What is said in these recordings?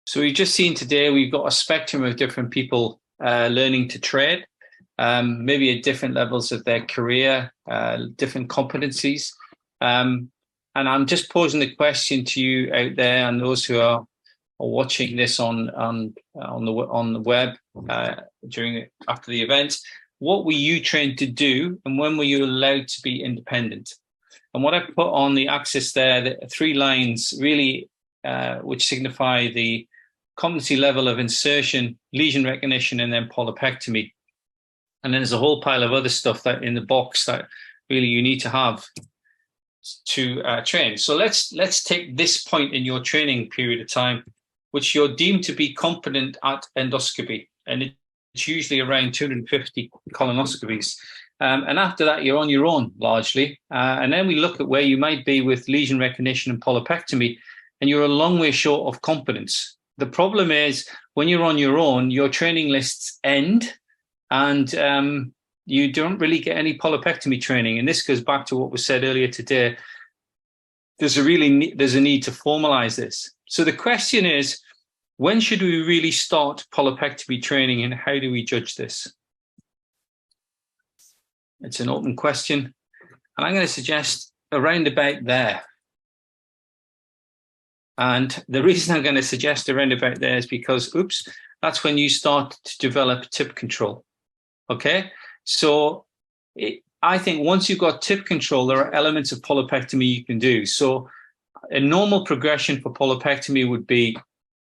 So we've just seen today, we've got a spectrum of different people learning to trade, maybe at different levels of their career, different competencies. And I'm just posing the question to you out there and those who are watching this on the web after the event. What were you trained to do, and when were you allowed to be independent? And what I've put on the axis there, the 3 lines really, which signify the competency level of insertion, lesion recognition, and then polypectomy. And then there's a whole pile of other stuff that in the box that really you need to have to train. So let's take this point in your training period of time, which you're deemed to be competent at endoscopy, and it's usually around 250 colonoscopies. And after that, you're on your own largely. And then we look at where you might be with lesion recognition and polypectomy, and you're a long way short of competence. The problem is when you're on your own, your training lists end, and you don't really get any polypectomy training. And this goes back to what was said earlier today. There's a need to formalize this. So the question is, when should we really start polypectomy training, and how do we judge this? It's an open question, and I'm going to suggest around about there. And the reason I'm going to suggest around about there is because, that's when you start to develop tip control. Okay, so I think once you've got tip control, there are elements of polypectomy you can do. So a normal progression for polypectomy would be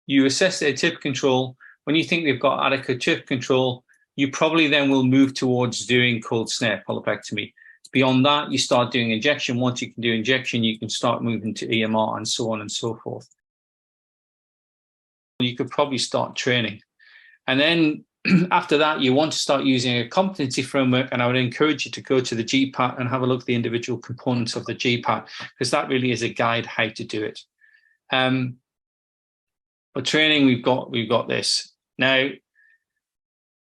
you assess their tip control. When you think they've got adequate tip control, you probably then will move towards doing cold snare polypectomy. Beyond that, you start doing injection. Once you can do injection, you can start moving to EMR and so on and so forth. You could probably start training. And then after that, you want to start using a competency framework, and I would encourage you to go to the GPAT and have a look at the individual components of the GPAT, because that really is a guide how to do it. But training, we've got this. Now,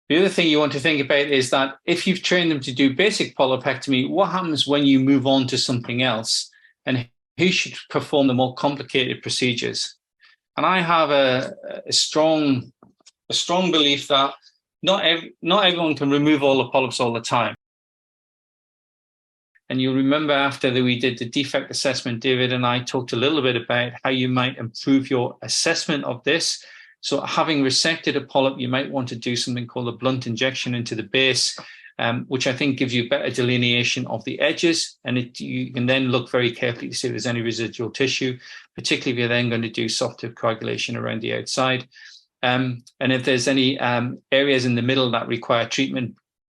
the other thing you want to think about is that if you've trained them to do basic polypectomy, what happens when you move on to something else, and who should perform the more complicated procedures? And I have a strong belief that not everyone can remove all the polyps all the time. And you'll remember after we did the defect assessment, David and I talked a little bit about how you might improve your assessment of this. So having resected a polyp, you might want to do something called a blunt injection into the base, which I think gives you better delineation of the edges. And you can then look very carefully to see if there's any residual tissue, particularly if you're then going to do soft tip coagulation around the outside. And if there's any areas in the middle that require treatment,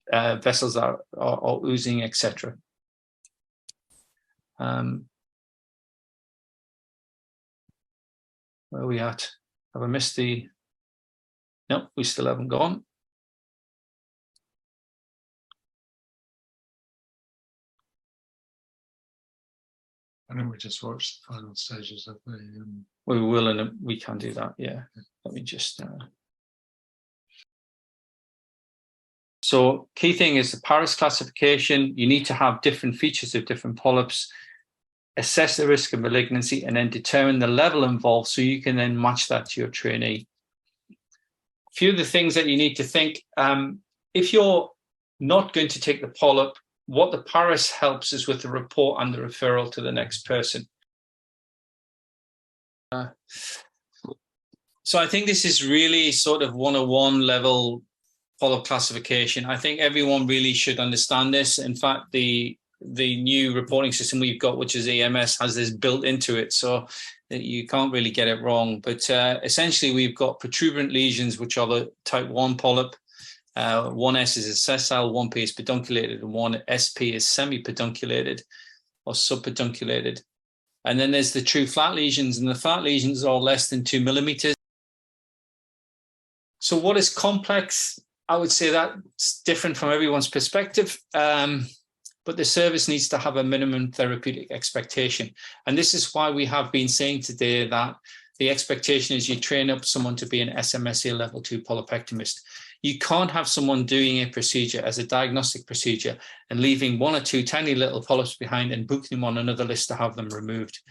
vessels are oozing, etc. Where are we at? Have I missed the? No, we still haven't gone. I think we just watched the final stages of the. We will, and we can do that. Yeah. Let me just. So, key thing is the Paris classification. You need to have different features of different polyps, assess the risk of malignancy, and then determine the level involved so you can then match that to your trainee. A few of the things that you need to think, if you're not going to take the polyp, what the Paris helps is with the report and the referral to the next person. So I think this is really sort of 101 level polyp classification. I think everyone really should understand this. In fact, the new reporting system we've got, which is EMS, has this built into it, so that you can't really get it wrong. But essentially, we've got protuberant lesions, which are the type 1 polyp. 1S is sessile, 1P is pedunculated, and 1SP is semi-pedunculated or subpedunculated. And then there's the true flat lesions, and the flat lesions are less than 2 millimeters. So what is complex? I would say that's different from everyone's perspective. But the service needs to have a minimum therapeutic expectation. And this is why we have been saying today that the expectation is you train up someone to be an SMSA level 2 polypectomist. You can't have someone doing a procedure as a diagnostic procedure and leaving 1 or 2 tiny little polyps behind and booking them on another list to have them removed.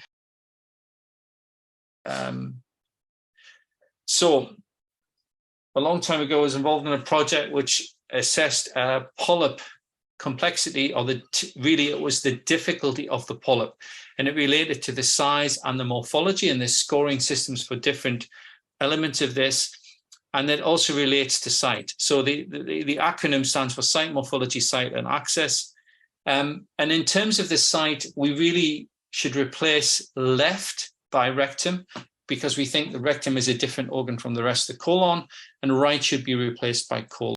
So a long time ago, I was involved in a project which assessed polyp complexity, or really it was the difficulty of the polyp, and it related to the size and the morphology, and there's scoring systems for different elements of this, and that also relates to site. So the acronym stands for site, morphology, site, and access. And in terms of the site, we really should replace left by rectum, because we think the rectum is a different organ from the rest of the colon, and right should be replaced by colon.